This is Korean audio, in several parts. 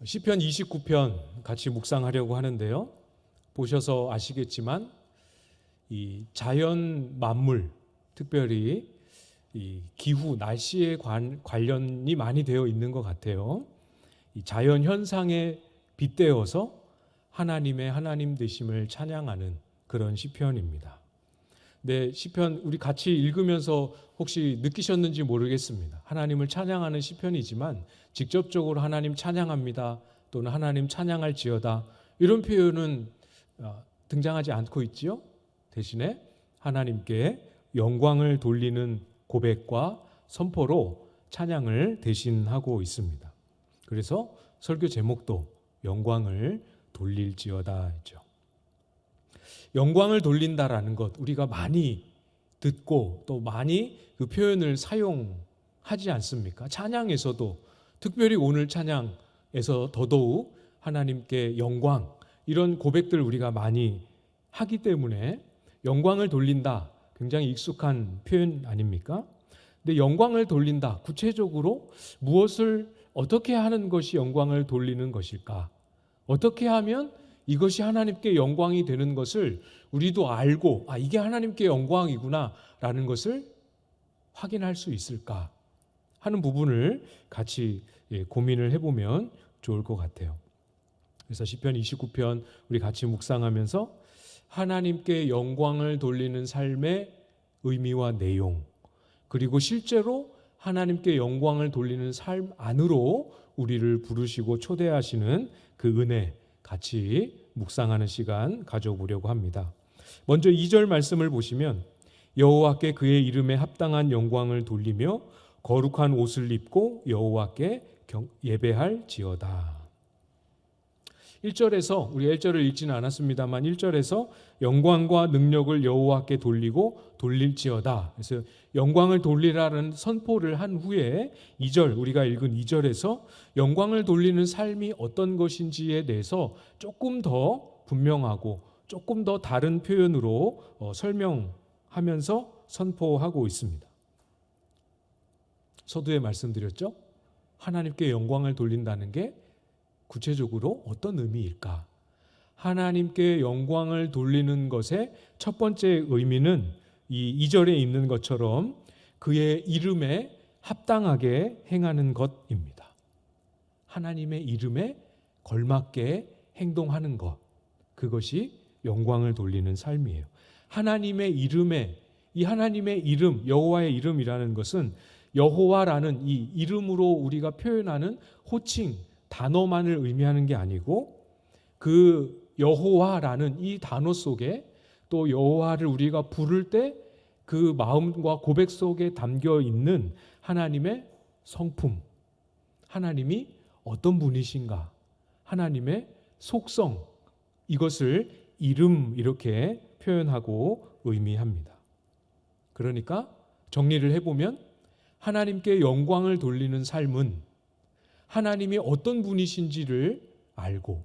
시편 29편 같이 묵상하려고 하는데요. 보셔서 아시겠지만 이 자연 만물, 특별히 이 기후, 날씨에 관련이 많이 되어 있는 것 같아요. 이 자연 현상에 빗대어서 하나님의 하나님 되심을 찬양하는 그런 시편입니다. 네, 시편 우리 같이 읽으면서 혹시 느끼셨는지 모르겠습니다. 하나님을 찬양하는 시편이지만 직접적으로 하나님 찬양합니다 또는 하나님 찬양할지어다 이런 표현은 등장하지 않고 있지요. 대신에 하나님께 영광을 돌리는 고백과 선포로 찬양을 대신하고 있습니다. 그래서 설교 제목도 영광을 돌릴지어다 했죠. 영광을 돌린다라는 것 우리가 많이 듣고 또 많이 그 표현을 사용하지 않습니까? 찬양에서도 특별히 오늘 찬양에서 더더욱 하나님께 영광 이런 고백들 우리가 많이 하기 때문에 영광을 돌린다 굉장히 익숙한 표현 아닙니까? 근데 영광을 돌린다 구체적으로 무엇을 어떻게 하는 것이 영광을 돌리는 것일까? 어떻게 하면 이것이 하나님께 영광이 되는 것을 우리도 알고 이게 하나님께 영광이구나 라는 것을 확인할 수 있을까 하는 부분을 같이 고민을 해보면 좋을 것 같아요. 그래서 시편 29편 우리 같이 묵상하면서 하나님께 영광을 돌리는 삶의 의미와 내용 그리고 실제로 하나님께 영광을 돌리는 삶 안으로 우리를 부르시고 초대하시는 그 은혜 같이 묵상하는 시간 가져보려고 합니다. 먼저 2절 말씀을 보시면 여호와께 그의 이름에 합당한 영광을 돌리며 거룩한 옷을 입고 여호와께 예배할지어다. 1절에서 우리 1절을 읽지는 않았습니다만 1절에서 영광과 능력을 여호와께 돌리고 돌릴지어다. 그래서 영광을 돌리라는 선포를 한 후에 2절 우리가 읽은 2절에서 영광을 돌리는 삶이 어떤 것인지에 대해서 조금 더 분명하고 조금 더 다른 표현으로 설명하면서 선포하고 있습니다. 서두에 말씀드렸죠? 하나님께 영광을 돌린다는 게 구체적으로 어떤 의미일까? 하나님께 영광을 돌리는 것의 첫 번째 의미는 이 2절에 있는 것처럼 그의 이름에 합당하게 행하는 것입니다. 하나님의 이름에 걸맞게 행동하는 것, 그것이 영광을 돌리는 삶이에요. 하나님의 이름에, 이 하나님의 이름, 여호와의 이름이라는 것은 여호와라는 이 이름으로 우리가 표현하는 호칭, 단어만을 의미하는 게 아니고 그 여호와라는 이 단어 속에 또 여호와를 우리가 부를 때 그 마음과 고백 속에 담겨 있는 하나님의 성품, 하나님이 어떤 분이신가, 하나님의 속성, 이것을 이름 이렇게 표현하고 의미합니다. 그러니까 정리를 해보면 하나님께 영광을 돌리는 삶은 하나님이 어떤 분이신지를 알고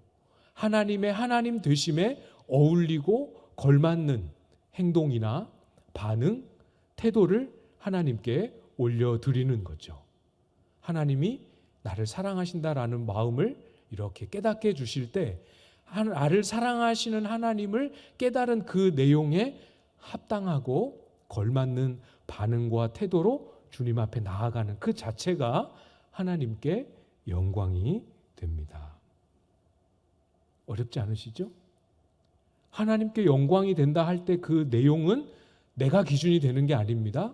하나님의 하나님 되심에 어울리고 걸맞는 행동이나 반응, 태도를 하나님께 올려드리는 거죠. 하나님이 나를 사랑하신다라는 마음을 이렇게 깨닫게 해주실 때 나를 사랑하시는 하나님을 깨달은 그 내용에 합당하고 걸맞는 반응과 태도로 주님 앞에 나아가는 그 자체가 하나님께 영광이 됩니다. 어렵지 않으시죠? 하나님께 영광이 된다 할 때 그 내용은 내가 기준이 되는 게 아닙니다.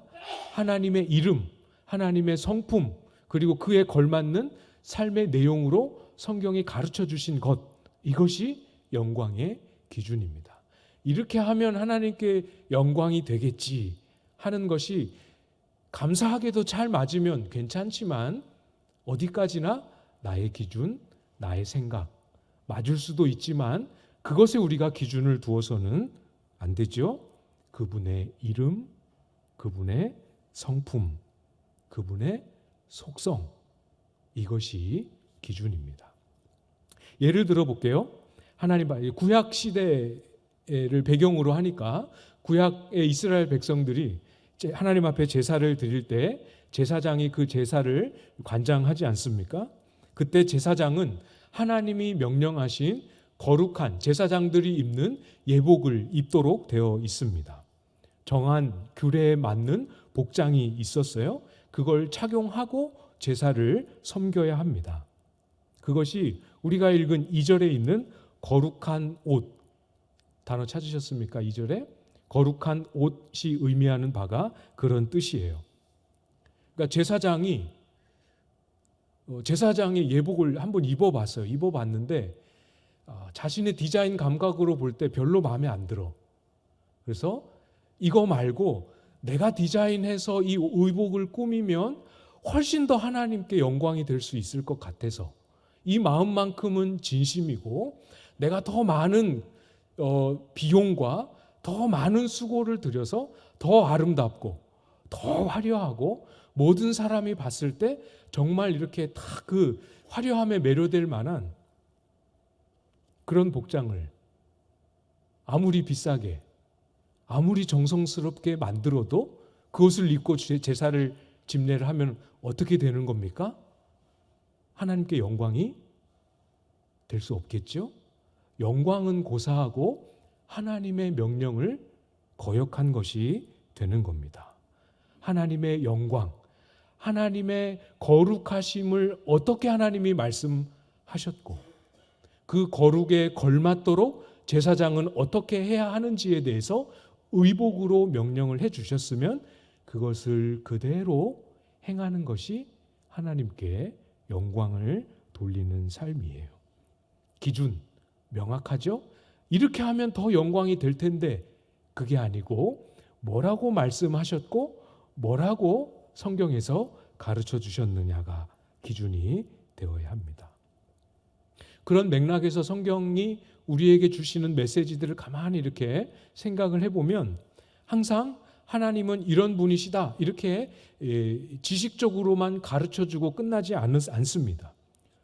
하나님의 이름, 하나님의 성품, 그리고 그에 걸맞는 삶의 내용으로 성경이 가르쳐 주신 것, 이것이 영광의 기준입니다. 이렇게 하면 하나님께 영광이 되겠지 하는 것이 감사하게도 잘 맞으면 괜찮지만 어디까지나 나의 기준, 나의 생각, 맞을 수도 있지만 그것에 우리가 기준을 두어서는 안 되죠. 그분의 이름, 그분의 성품, 그분의 속성, 이것이 기준입니다. 예를 들어 볼게요. 하나님 구약 시대를 배경으로 하니까 구약의 이스라엘 백성들이 하나님 앞에 제사를 드릴 때 제사장이 그 제사를 관장하지 않습니까? 그때 제사장은 하나님이 명령하신 거룩한 제사장들이 입는 예복을 입도록 되어 있습니다. 정한 규례에 맞는 복장이 있었어요. 그걸 착용하고 제사를 섬겨야 합니다. 그것이 우리가 읽은 2절에 있는 거룩한 옷, 단어 찾으셨습니까? 2절에 거룩한 옷이 의미하는 바가 그런 뜻이에요. 그러니까 제사장의 예복을 한번 입어봤어요. 입어봤는데 자신의 디자인 감각으로 볼 때 별로 마음에 안 들어. 그래서 이거 말고 내가 디자인해서 이 의복을 꾸미면 훨씬 더 하나님께 영광이 될 수 있을 것 같아서 이 마음만큼은 진심이고 내가 더 많은 비용과 더 많은 수고를 들여서 더 아름답고 더 화려하고 모든 사람이 봤을 때 정말 이렇게 다 그 화려함에 매료될 만한 그런 복장을 아무리 비싸게 아무리 정성스럽게 만들어도 그것을 입고 제사를 집례를 하면 어떻게 되는 겁니까? 하나님께 영광이 될 수 없겠죠? 영광은 고사하고 하나님의 명령을 거역한 것이 되는 겁니다. 하나님의 영광, 하나님의 거룩하심을 어떻게 하나님이 말씀하셨고 그 거룩에 걸맞도록 제사장은 어떻게 해야 하는지에 대해서 의복으로 명령을 해 주셨으면 그것을 그대로 행하는 것이 하나님께 영광을 돌리는 삶이에요. 기준 명확하죠? 이렇게 하면 더 영광이 될 텐데 그게 아니고 뭐라고 말씀하셨고 뭐라고 성경에서 가르쳐 주셨느냐가 기준이 되어야 합니다. 그런 맥락에서 성경이 우리에게 주시는 메시지들을 가만히 이렇게 생각을 해보면 항상 하나님은 이런 분이시다 이렇게 지식적으로만 가르쳐주고 끝나지 않습니다.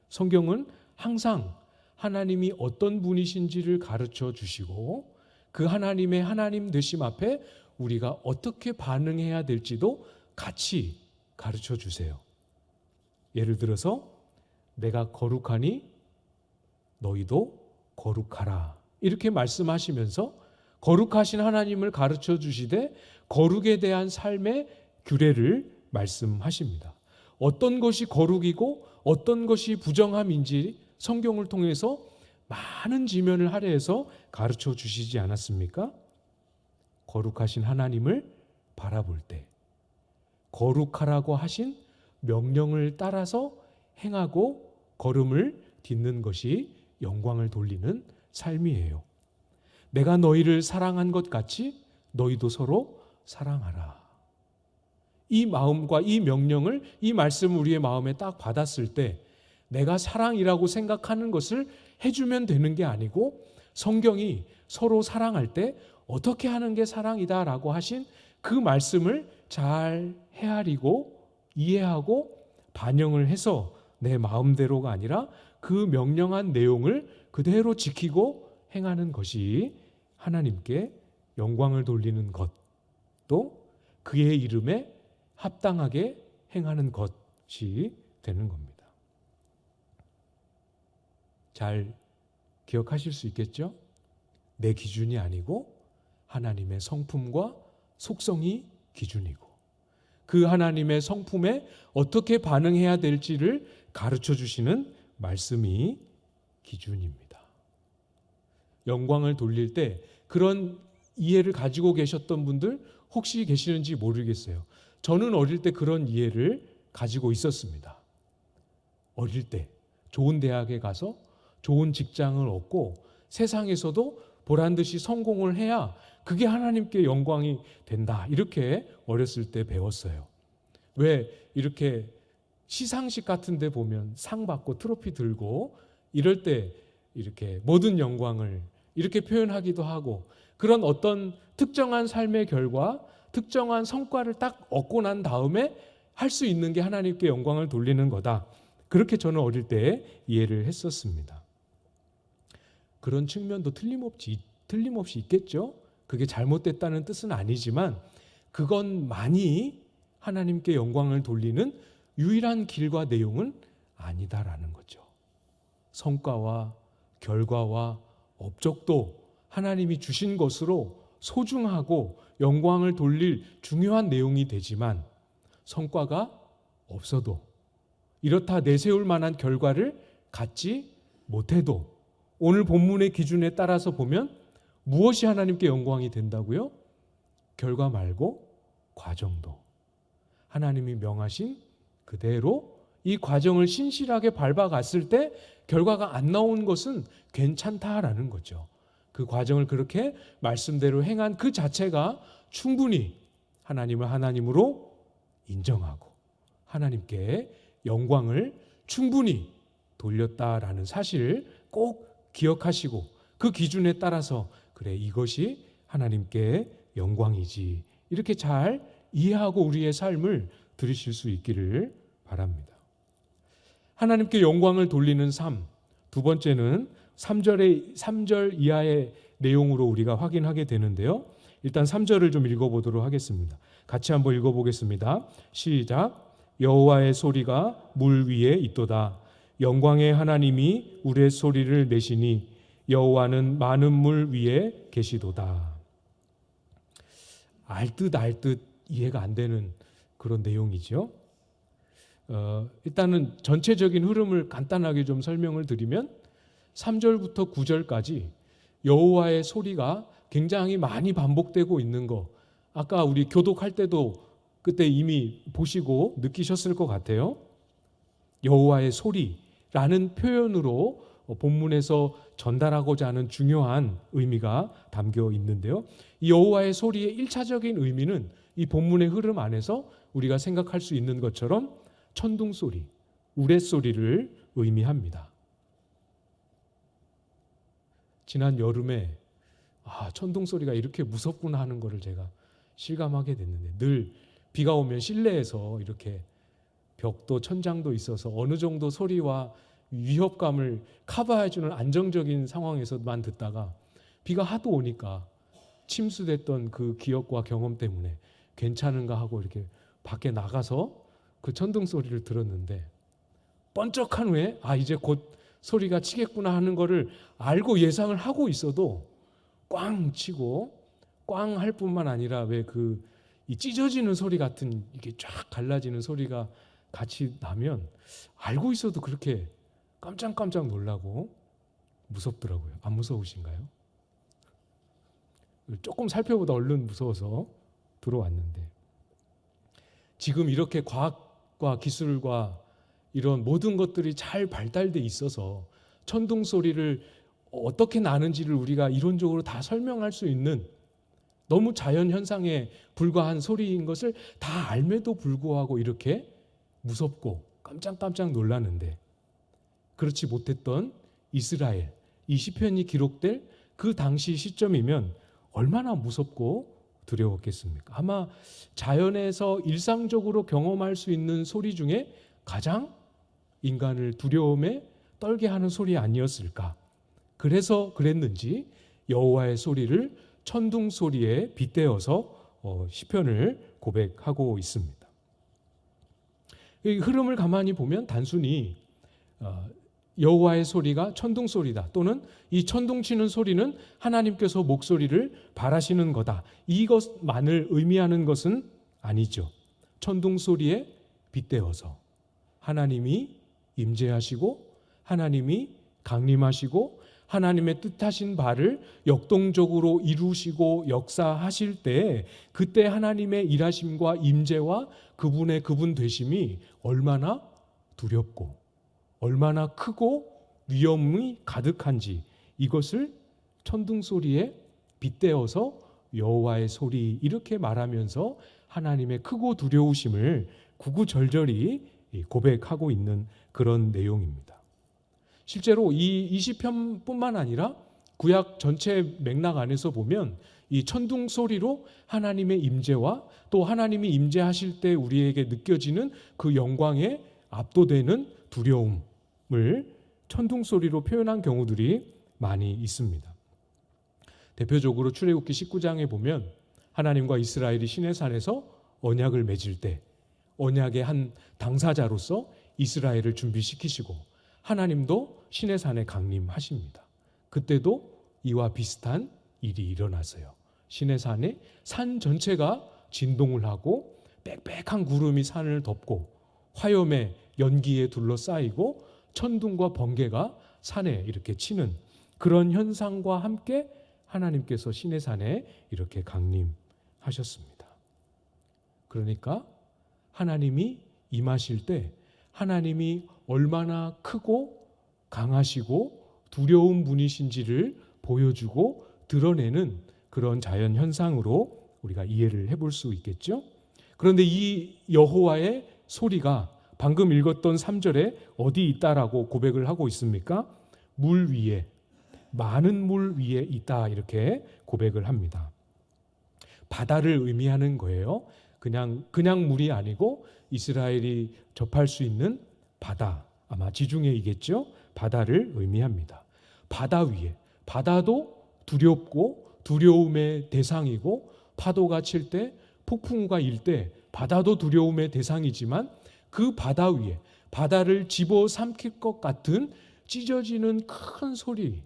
성경은 항상 하나님이 어떤 분이신지를 가르쳐 주시고 그 하나님의 하나님 되심 앞에 우리가 어떻게 반응해야 될지도 같이 가르쳐 주세요. 예를 들어서 내가 거룩하니 너희도 거룩하라 이렇게 말씀하시면서 거룩하신 하나님을 가르쳐 주시되 거룩에 대한 삶의 규례를 말씀하십니다. 어떤 것이 거룩이고 어떤 것이 부정함인지 성경을 통해서 많은 지면을 할애해서 가르쳐 주시지 않았습니까? 거룩하신 하나님을 바라볼 때 거룩하라고 하신 명령을 따라서 행하고 걸음을 딛는 것이 영광을 돌리는 삶이에요. 내가 너희를 사랑한 것 같이 너희도 서로 사랑하라. 이 마음과 이 명령을 이 말씀을 우리의 마음에 딱 받았을 때 내가 사랑이라고 생각하는 것을 해주면 되는 게 아니고 성경이 서로 사랑할 때 어떻게 하는 게 사랑이다라고 하신 그 말씀을 잘 헤아리고 이해하고 반영을 해서 내 마음대로가 아니라 그 명령한 내용을 그대로 지키고 행하는 것이 하나님께 영광을 돌리는 것, 또 그의 이름에 합당하게 행하는 것이 되는 겁니다. 잘 기억하실 수 있겠죠? 내 기준이 아니고 하나님의 성품과 속성이 기준이고 그 하나님의 성품에 어떻게 반응해야 될지를 가르쳐 주시는 말씀이 기준입니다. 영광을 돌릴 때 그런 이해를 가지고 계셨던 분들 혹시 계시는지 모르겠어요. 저는 어릴 때 그런 이해를 가지고 있었습니다. 어릴 때 좋은 대학에 가서 좋은 직장을 얻고 세상에서도 보란 듯이 성공을 해야 그게 하나님께 영광이 된다. 이렇게 어렸을 때 배웠어요. 왜 이렇게 시상식 같은 데 보면 상 받고 트로피 들고 이럴 때 이렇게 모든 영광을 이렇게 표현하기도 하고 그런 어떤 특정한 삶의 결과, 특정한 성과를 딱 얻고 난 다음에 할 수 있는 게 하나님께 영광을 돌리는 거다. 그렇게 저는 어릴 때 이해를 했었습니다. 그런 측면도 틀림없이 있겠죠. 그게 잘못됐다는 뜻은 아니지만 그것만이 하나님께 영광을 돌리는 유일한 길과 내용은 아니다라는 거죠. 성과와 결과와 업적도 하나님이 주신 것으로 소중하고 영광을 돌릴 중요한 내용이 되지만 성과가 없어도 이렇다 내세울 만한 결과를 갖지 못해도 오늘 본문의 기준에 따라서 보면 무엇이 하나님께 영광이 된다고요? 결과 말고 과정도. 하나님이 명하신 그대로 이 과정을 신실하게 밟아갔을 때 결과가 안 나온 것은 괜찮다라는 거죠. 그 과정을 그렇게 말씀대로 행한 그 자체가 충분히 하나님을 하나님으로 인정하고 하나님께 영광을 충분히 돌렸다라는 사실을 꼭 기억하시고 그 기준에 따라서 그래 이것이 하나님께 영광이지 이렇게 잘 이해하고 우리의 삶을 들으실 수 있기를 바랍니다. 하나님께 영광을 돌리는 삶, 두 번째는 3절 이하의 내용으로 우리가 확인하게 되는데요. 일단 3절을 좀 읽어보도록 하겠습니다. 같이 한번 읽어보겠습니다. 시작. 여호와의 소리가 물 위에 있도다. 영광의 하나님이 우레소리를 내시니 여호와는 많은 물 위에 계시도다. 알듯 이해가 안 되는 그런 내용이죠. 일단은 전체적인 흐름을 간단하게 좀 설명을 드리면 3절부터 9절까지 여호와의 소리가 굉장히 많이 반복되고 있는 거 아까 우리 교독할 때도 그때 이미 보시고 느끼셨을 것 같아요. 여호와의 소리라는 표현으로 본문에서 전달하고자 하는 중요한 의미가 담겨 있는데요. 이 여호와의 소리의 1차적인 의미는 이 본문의 흐름 안에서 우리가 생각할 수 있는 것처럼 천둥소리, 우레소리를 의미합니다. 지난 여름에 천둥소리가 이렇게 무섭구나 하는 것을 제가 실감하게 됐는데 늘 비가 오면 실내에서 이렇게 벽도 천장도 있어서 어느 정도 소리와 위협감을 커버해주는 안정적인 상황에서만 듣다가 비가 하도 오니까 침수됐던 그 기억과 경험 때문에 괜찮은가 하고 이렇게 밖에 나가서 그 천둥 소리를 들었는데 번쩍한 후에 이제 곧 소리가 치겠구나 하는 거를 알고 예상을 하고 있어도 꽝 치고 꽝 할 뿐만 아니라 왜 이 찢어지는 소리 같은 이게 쫙 갈라지는 소리가 같이 나면 알고 있어도 그렇게 깜짝깜짝 놀라고 무섭더라고요. 안 무서우신가요? 조금 살펴보다 얼른 무서워서 들어왔는데 지금 이렇게 과학과 기술과 이런 모든 것들이 잘 발달돼 있어서 천둥 소리를 어떻게 나는지를 우리가 이론적으로 다 설명할 수 있는 너무 자연 현상에 불과한 소리인 것을 다 알매도 불구하고 이렇게 무섭고 깜짝깜짝 놀라는데 그렇지 못했던 이스라엘, 이 시편이 기록될 그 당시 시점이면 얼마나 무섭고 두려웠겠습니까? 아마 자연에서 일상적으로 경험할 수 있는 소리 중에 가장 인간을 두려움에 떨게 하는 소리 아니었을까? 그래서 그랬는지 여호와의 소리를 천둥 소리에 빗대어서 시편을 고백하고 있습니다. 이 흐름을 가만히 보면 단순히 여호와의 소리가 천둥 소리다 또는 이 천둥 치는 소리는 하나님께서 목소리를 바라시는 거다 이것만을 의미하는 것은 아니죠. 천둥 소리에 빗대어서 하나님이 임재하시고 하나님이 강림하시고 하나님의 뜻하신 바를 역동적으로 이루시고 역사하실 때 그때 하나님의 일하심과 임재와 그분의 그분 되심이 얼마나 두렵고 얼마나 크고 위험이 가득한지 이것을 천둥 소리에 빗대어서 여호와의 소리 이렇게 말하면서 하나님의 크고 두려우심을 구구절절히 고백하고 있는 그런 내용입니다. 실제로 이 시편뿐만 아니라 구약 전체 맥락 안에서 보면 이 천둥 소리로 하나님의 임재와 또 하나님이 임재하실 때 우리에게 느껴지는 그 영광에 압도되는 두려움을 천둥 소리로 표현한 경우들이 많이 있습니다. 대표적으로 출애굽기 19장에 보면 하나님과 이스라엘이 시내산에서 언약을 맺을 때 언약의 한 당사자로서 이스라엘을 준비시키시고 하나님도 시내산에 강림하십니다. 그때도 이와 비슷한 일이 일어나서요. 시내산에 산 전체가 진동을 하고 빽빽한 구름이 산을 덮고 화염의 연기에 둘러싸이고 천둥과 번개가 산에 이렇게 치는 그런 현상과 함께 하나님께서 시내산에 이렇게 강림하셨습니다. 그러니까 하나님이 임하실 때 하나님이 얼마나 크고 강하시고 두려운 분이신지를 보여주고 드러내는 그런 자연 현상으로 우리가 이해를 해볼 수 있겠죠. 그런데 이 여호와의 소리가 방금 읽었던 3절에 어디 있다라고 고백을 하고 있습니까? 물 위에, 많은 물 위에 있다, 이렇게 고백을 합니다. 바다를 의미하는 거예요. 그냥 물이 아니고 이스라엘이 접할 수 있는 바다, 아마 지중해이겠죠. 바다를 의미합니다. 바다 위에, 바다도 두렵고 두려움의 대상이고 파도가 칠 때, 폭풍우가 일 때 바다도 두려움의 대상이지만 그 바다 위에 바다를 집어삼킬 것 같은 찢어지는 큰 소리,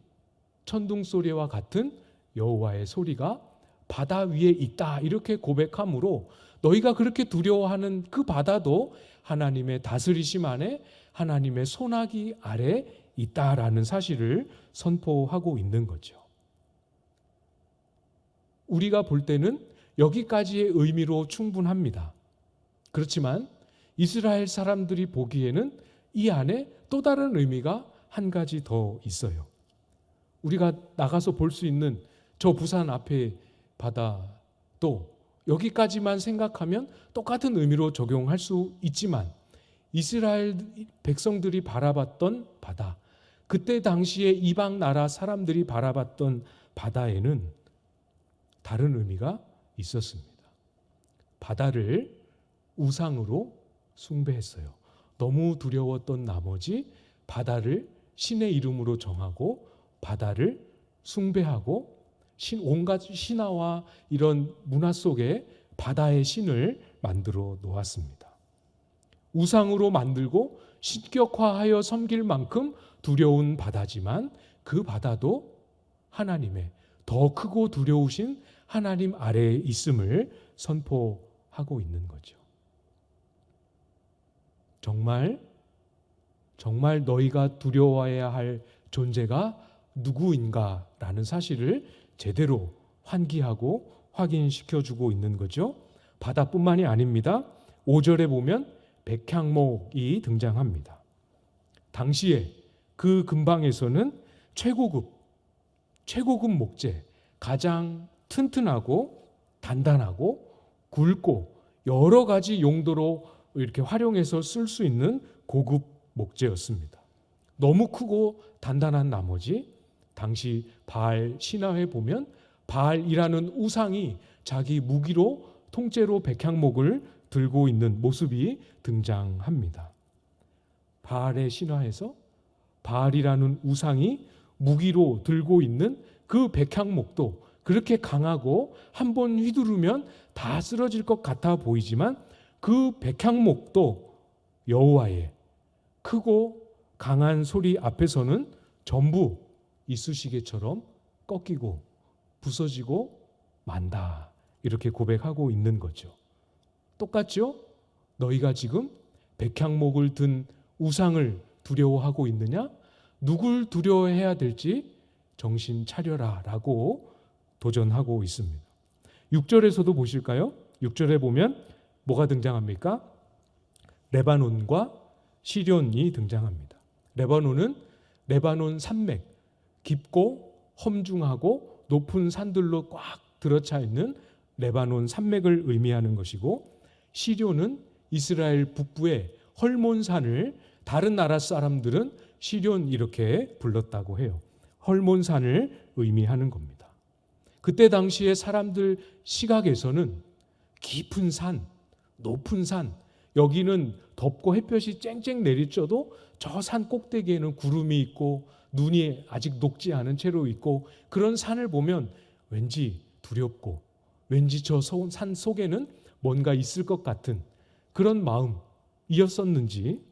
천둥 소리와 같은 여호와의 소리가 바다 위에 있다, 이렇게 고백함으로 너희가 그렇게 두려워하는 그 바다도 하나님의 다스리심 안에 하나님의 손아귀 아래 있다라는 사실을 선포하고 있는 거죠. 우리가 볼 때는 여기까지의 의미로 충분합니다. 그렇지만 이스라엘 사람들이 보기에는 이 안에 또 다른 의미가 한 가지 더 있어요. 우리가 나가서 볼 수 있는 저 부산 앞에 바다도 여기까지만 생각하면 똑같은 의미로 적용할 수 있지만 이스라엘 백성들이 바라봤던 바다, 그때 당시에 이방 나라 사람들이 바라봤던 바다에는 다른 의미가 있었습니다. 바다를 우상으로 숭배했어요. 너무 두려웠던 나머지 바다를 신의 이름으로 정하고 바다를 숭배하고 온갖 신화와 이런 문화 속에 바다의 신을 만들어 놓았습니다. 우상으로 만들고 신격화하여 섬길 만큼 두려운 바다지만 그 바다도 하나님의 더 크고 두려우신 하나님 아래에 있음을 선포하고 있는 거죠. 정말 너희가 두려워해야 할 존재가 누구인가라는 사실을 제대로 환기하고 확인시켜주고 있는 거죠. 바다뿐만이 아닙니다. 5절에 보면 백향목이 등장합니다. 당시에 그 근방에서는 최고급 목재, 가장 튼튼하고 단단하고 굵고 여러 가지 용도로 이렇게 활용해서 쓸 수 있는 고급 목재였습니다. 너무 크고 단단한 나머지 당시 바알 신화에 보면 바알이라는 우상이 자기 무기로 통째로 백향목을 들고 있는 모습이 등장합니다. 바알의 신화에서 바알이라는 우상이 무기로 들고 있는 그 백향목도 그렇게 강하고 한번 휘두르면 다 쓰러질 것 같아 보이지만 그 백향목도 여호와의 크고 강한 소리 앞에서는 전부 이쑤시개처럼 꺾이고 부서지고 만다, 이렇게 고백하고 있는 거죠. 똑같죠? 너희가 지금 백향목을 든 우상을 두려워하고 있느냐? 누굴 두려워해야 될지 정신 차려라 라고 도전하고 있습니다. 6절에서도 보실까요? 6절에 보면 뭐가 등장합니까? 레바논과 시련이 등장합니다. 레바논은 레바논 산맥, 깊고 험중하고 높은 산들로 꽉 들어차 있는 레바논 산맥을 의미하는 것이고, 시련은 이스라엘 북부의 헐몬산을 다른 나라 사람들은 시련 이렇게 불렀다고 해요. 헐몬산을 의미하는 겁니다. 그때 당시에 사람들 시각에서는 깊은 산, 높은 산, 여기는 덥고 햇볕이 쨍쨍 내리쬐도 저 산 꼭대기에는 구름이 있고 눈이 아직 녹지 않은 채로 있고, 그런 산을 보면 왠지 두렵고 왠지 저 산 속에는 뭔가 있을 것 같은 그런 마음이었었는지,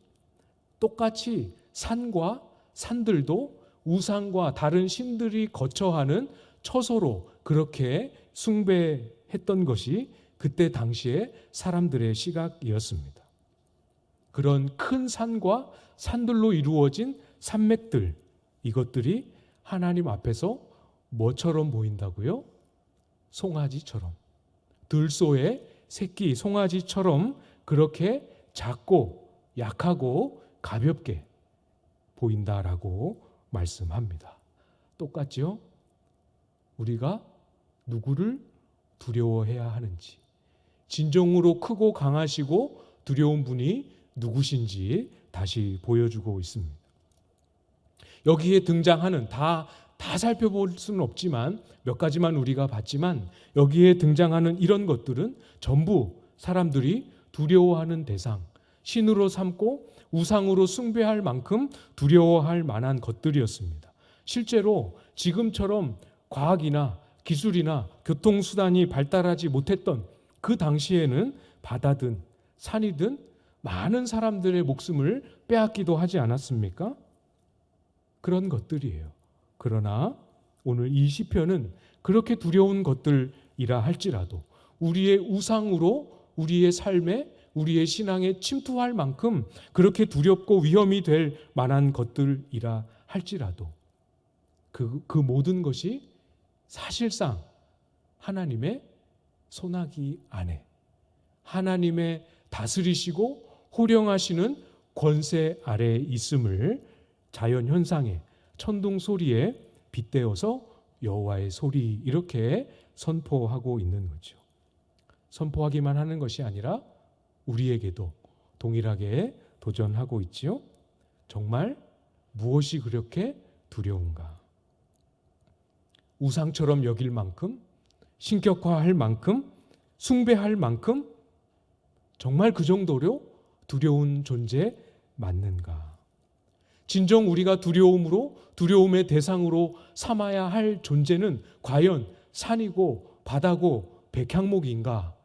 똑같이 산과 산들도 우상과 다른 신들이 거처하는 처소로 그렇게 숭배했던 것이 그때 당시에 사람들의 시각이었습니다. 그런 큰 산과 산들로 이루어진 산맥들, 이것들이 하나님 앞에서 뭐처럼 보인다고요? 송아지처럼, 들소의 새끼 송아지처럼 그렇게 작고 약하고 가볍게 보인다라고 말씀합니다. 똑같죠? 우리가 누구를 두려워해야 하는지, 진정으로 크고 강하시고 두려운 분이 누구신지 다시 보여주고 있습니다. 여기에 등장하는 다 살펴볼 수는 없지만 몇 가지만 우리가 봤지만 여기에 등장하는 이런 것들은 전부 사람들이 두려워하는 대상, 신으로 삼고 우상으로 숭배할 만큼 두려워할 만한 것들이었습니다. 실제로 지금처럼 과학이나 기술이나 교통수단이 발달하지 못했던 그 당시에는 바다든 산이든 많은 사람들의 목숨을 빼앗기도 하지 않았습니까? 그런 것들이에요. 그러나 오늘 이 시편은 그렇게 두려운 것들이라 할지라도 우리의 우상으로 우리의 삶에 우리의 신앙에 침투할 만큼 그렇게 두렵고 위험이 될 만한 것들이라 할지라도 그 모든 것이 사실상 하나님의 손아귀 안에 하나님의 다스리시고 호령하시는 권세 아래에 있음을 자연 현상에 천둥 소리에 빗대어서 여호와의 소리 이렇게 선포하고 있는 거죠. 선포하기만 하는 것이 아니라 우리에게도 동일하게 도전하고 있지요. 정말 무엇이 그렇게 두려운가? 우상처럼 여길 만큼, 신격화할 만큼, 숭배할 만큼 정말 그 정도로 두려운 존재 맞는가? 진정 우리가 두려움의 대상으로 삼아야 할 존재는 과연 산이고 바다고 백향목인가?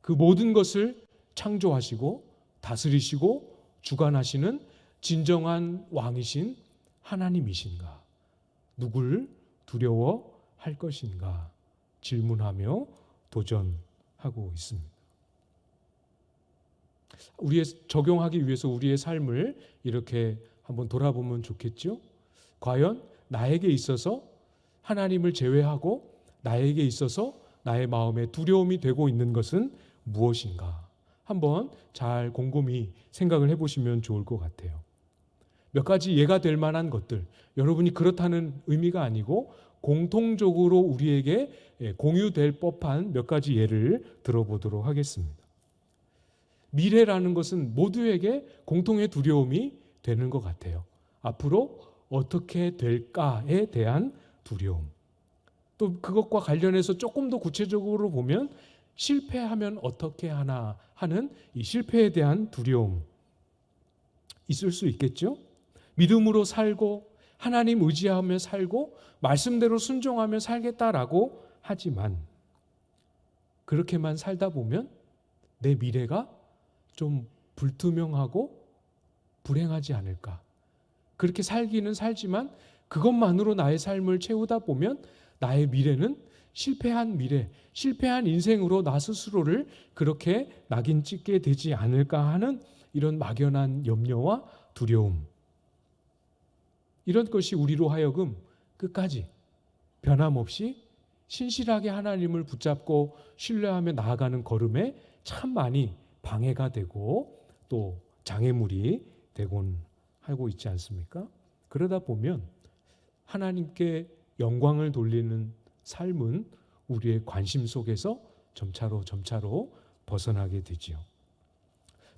그 모든 것을 창조하시고 다스리시고 주관하시는 진정한 왕이신 하나님이신가? 누굴 두려워할 것인가? 질문하며 도전하고 있습니다. 적용하기 위해서 우리의 삶을 이렇게 한번 돌아보면 좋겠죠? 과연 나에게 있어서 하나님을 제외하고 나에게 있어서 나의 마음에 두려움이 되고 있는 것은 무엇인가? 한번 잘 곰곰이 생각을 해보시면 좋을 것 같아요. 몇 가지 예가 될 만한 것들, 여러분이 그렇다는 의미가 아니고 공통적으로 우리에게 공유될 법한 몇 가지 예를 들어보도록 하겠습니다. 미래라는 것은 모두에게 공통의 두려움이 되는 것 같아요. 앞으로 어떻게 될까에 대한 두려움. 또 그것과 관련해서 조금 더 구체적으로 보면 실패하면 어떻게 하나 하는 이 실패에 대한 두려움 있을 수 있겠죠? 믿음으로 살고 하나님 의지하며 살고 말씀대로 순종하며 살겠다라고 하지만 그렇게만 살다 보면 내 미래가 좀 불투명하고 불행하지 않을까? 그렇게 살기는 살지만 그것만으로 나의 삶을 채우다 보면 나의 미래는 실패한 미래, 실패한 인생으로 나 스스로를 그렇게 낙인 찍게 되지 않을까 하는 이런 막연한 염려와 두려움. 이런 것이 우리로 하여금 끝까지 변함없이 신실하게 하나님을 붙잡고 신뢰하며 나아가는 걸음에 참 많이 방해가 되고 또 장애물이 되곤 하고 있지 않습니까? 그러다 보면 하나님께 영광을 돌리는 삶은 우리의 관심 속에서 점차로 벗어나게 되지요.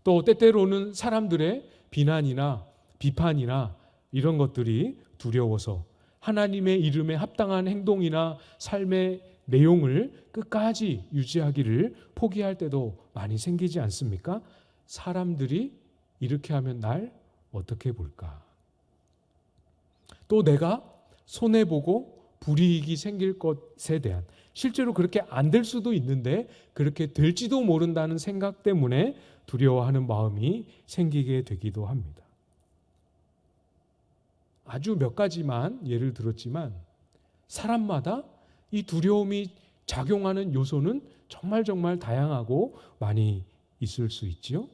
또 때때로는 사람들의 비난이나 비판이나 이런 것들이 두려워서 하나님의 이름에 합당한 행동이나 삶의 내용을 끝까지 유지하기를 포기할 때도 많이 생기지 않습니까? 사람들이 이렇게 하면 날 어떻게 볼까? 또 내가 손해보고 불이익이 생길 것에 대한, 실제로 그렇게 안 될 수도 있는데 그렇게 될지도 모른다는 생각 때문에 두려워하는 마음이 생기게 되기도 합니다. 아주 몇 가지만 예를 들었지만 사람마다 이 두려움이 작용하는 요소는 정말 다양하고 많이 있을 수 있지요.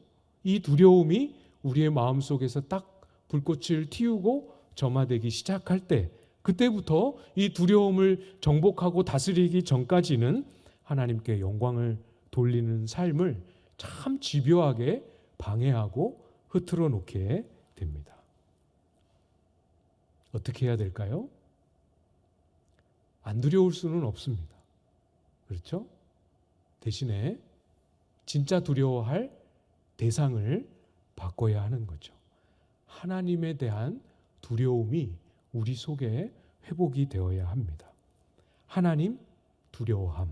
이 두려움이 우리의 마음속에서 딱 불꽃을 틔우고 점화되기 시작할 때, 그때부터 이 두려움을 정복하고 다스리기 전까지는 하나님께 영광을 돌리는 삶을 참 집요하게 방해하고 흐트러 놓게 됩니다. 어떻게 해야 될까요? 안 두려울 수는 없습니다. 그렇죠? 대신에 진짜 두려워할 대상을 바꿔야 하는 거죠. 하나님에 대한 두려움이 우리 속에 회복이 되어야 합니다. 하나님 두려워함.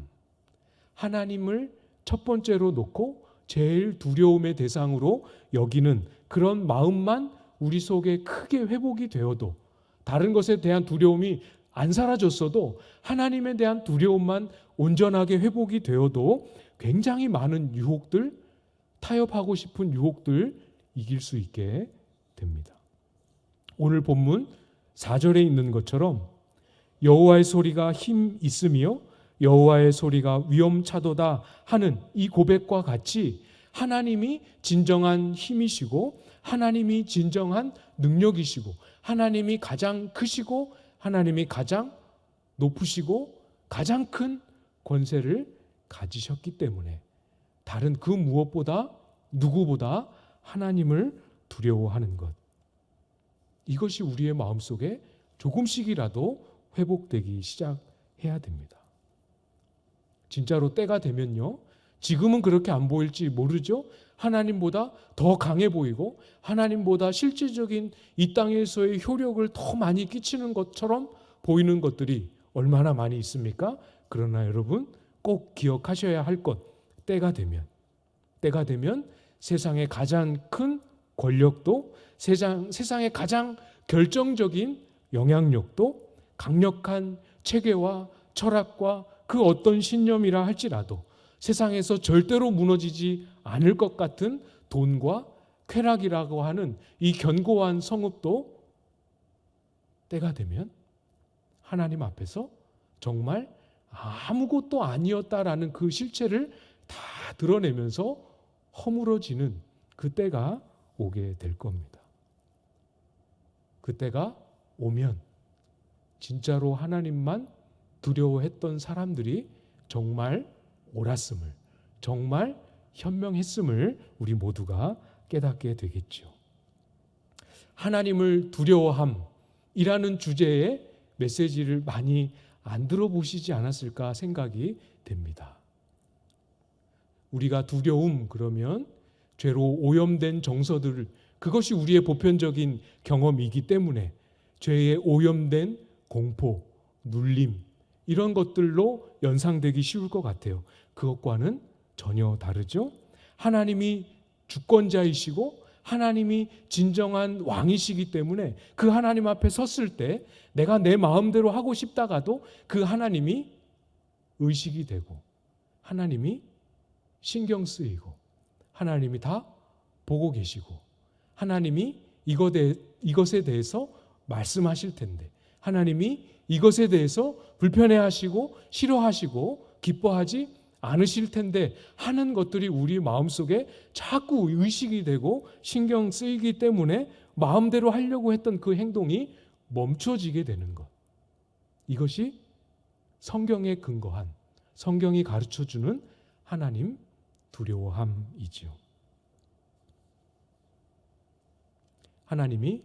하나님을 첫 번째로 놓고 제일 두려움의 대상으로 여기는 그런 마음만 우리 속에 크게 회복이 되어도, 다른 것에 대한 두려움이 안 사라졌어도 하나님에 대한 두려움만 온전하게 회복이 되어도 굉장히 많은 유혹들, 타협하고 싶은 유혹들 이길 수 있게 됩니다. 오늘 본문 4절에 있는 것처럼 여호와의 소리가 힘 있으며 여호와의 소리가 위엄차도다 하는 이 고백과 같이 하나님이 진정한 힘이시고 하나님이 진정한 능력이시고 하나님이 가장 크시고 하나님이 가장 높으시고 가장 큰 권세를 가지셨기 때문에 다른 그 무엇보다 누구보다 하나님을 두려워하는 것, 이것이 우리의 마음속에 조금씩이라도 회복되기 시작해야 됩니다. 진짜로 때가 되면요, 지금은 그렇게 안 보일지 모르죠. 하나님보다 더 강해 보이고 하나님보다 실질적인 이 땅에서의 효력을 더 많이 끼치는 것처럼 보이는 것들이 얼마나 많이 있습니까? 그러나 여러분 꼭 기억하셔야 할 것, 때가 되면 세상의 가장 큰 권력도, 세상의 가장 결정적인 영향력도, 강력한 체계와 철학과 그 어떤 신념이라 할지라도 세상에서 절대로 무너지지 않을 것 같은 돈과 쾌락이라고 하는 이 견고한 성읍도 때가 되면 하나님 앞에서 정말 아무것도 아니었다라는 그 실체를 다 드러내면서 허물어지는 그 때가 오게 될 겁니다. 그 때가 오면 진짜로 하나님만 두려워했던 사람들이 정말 옳았음을, 정말 현명했음을 우리 모두가 깨닫게 되겠죠. 하나님을 두려워함이라는 주제의 메시지를 많이 안 들어보시지 않았을까 생각이 됩니다. 우리가 두려움 그러면 죄로 오염된 정서들, 그것이 우리의 보편적인 경험이기 때문에 죄에 오염된 공포, 눌림, 이런 것들로 연상되기 쉬울 것 같아요. 그것과는 전혀 다르죠. 하나님이 주권자이시고 하나님이 진정한 왕이시기 때문에 그 하나님 앞에 섰을 때 내가 내 마음대로 하고 싶다가도 그 하나님이 의식이 되고 하나님이 신경 쓰이고 하나님이 다 보고 계시고 하나님이 이것에 대해서 말씀하실 텐데 하나님이 이것에 대해서 불편해하시고 싫어하시고 기뻐하지 않으실 텐데 하는 것들이 우리 마음속에 자꾸 의식이 되고 신경 쓰이기 때문에 마음대로 하려고 했던 그 행동이 멈춰지게 되는 것. 이것이 성경에 근거한, 성경이 가르쳐주는 하나님 두려워함이지요. 하나님이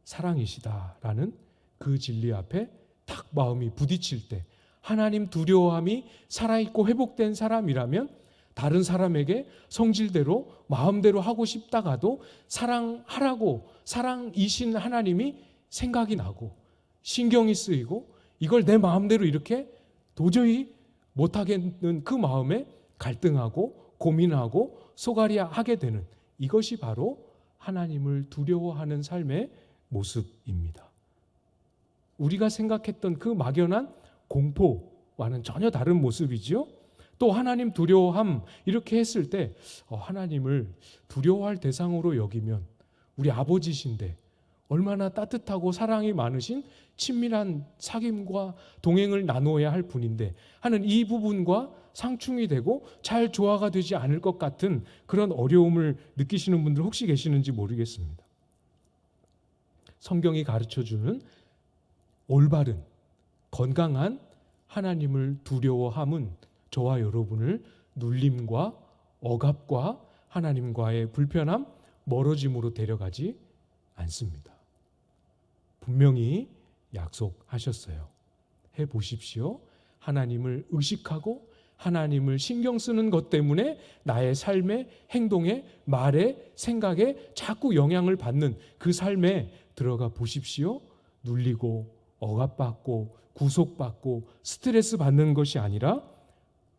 사랑이시다라는 그 진리 앞에 딱 마음이 부딪힐 때 하나님 두려워함이 살아있고 회복된 사람이라면 다른 사람에게 성질대로 마음대로 하고 싶다가도 사랑하라고 사랑이신 하나님이 생각이 나고 신경이 쓰이고 이걸 내 마음대로 이렇게 도저히 못하겠는 그 마음에 갈등하고 고민하고 소갈이하게 되는, 이것이 바로 하나님을 두려워하는 삶의 모습입니다. 우리가 생각했던 그 막연한 공포와는 전혀 다른 모습이지요. 또 하나님 두려워함 이렇게 했을 때 하나님을 두려워할 대상으로 여기면 우리 아버지신데 얼마나 따뜻하고 사랑이 많으신 친밀한 사귐과 동행을 나누어야 할 분인데 하는 이 부분과 상충이 되고 잘 조화가 되지 않을 것 같은 그런 어려움을 느끼시는 분들 혹시 계시는지 모르겠습니다. 성경이 가르쳐주는 올바른 건강한 하나님을 두려워함은 저와 여러분을 눌림과 억압과 하나님과의 불편함, 멀어짐으로 데려가지 않습니다. 분명히 약속하셨어요. 해보십시오. 하나님을 의식하고 하나님을 신경 쓰는 것 때문에 나의 삶에, 행동에, 말에, 생각에 자꾸 영향을 받는 그 삶에 들어가 보십시오. 눌리고 억압받고 구속받고 스트레스 받는 것이 아니라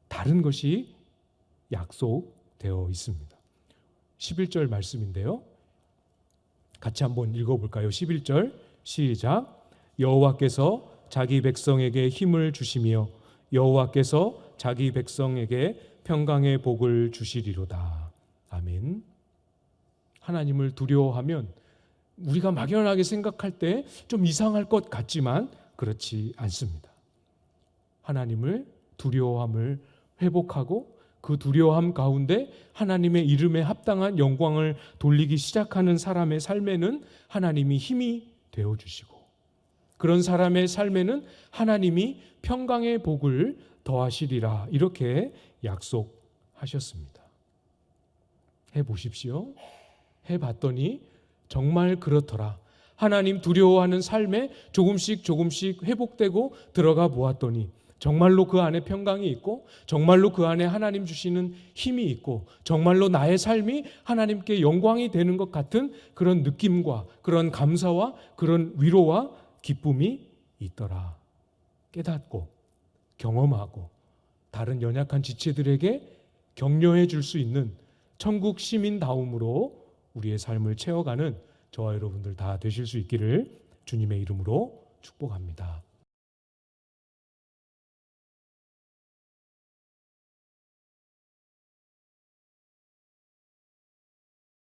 다른 것이 약속되어 있습니다. 11절 말씀인데요. 같이 한번 읽어볼까요? 11절 시작. 여호와께서 자기 백성에게 힘을 주시며 여호와께서 자기 백성에게 평강의 복을 주시리로다. 아멘. 하나님을 두려워하면 우리가 막연하게 생각할 때 좀 이상할 것 같지만 그렇지 않습니다. 하나님을 두려워함을 회복하고 그 두려워함 가운데 하나님의 이름에 합당한 영광을 돌리기 시작하는 사람의 삶에는 하나님이 힘이 되어주시고 그런 사람의 삶에는 하나님이 평강의 복을 더하시리라 이렇게 약속하셨습니다. 해보십시오. 해봤더니 정말 그렇더라. 하나님 두려워하는 삶에 조금씩 회복되고 들어가 보았더니 정말로 그 안에 평강이 있고 정말로 그 안에 하나님 주시는 힘이 있고 정말로 나의 삶이 하나님께 영광이 되는 것 같은 그런 느낌과 그런 감사와 그런 위로와 기쁨이 있더라. 깨닫고 경험하고 다른 연약한 지체들에게 격려해 줄 수 있는 천국 시민다움으로 우리의 삶을 채워가는 저와 여러분들 다 되실 수 있기를 주님의 이름으로 축복합니다.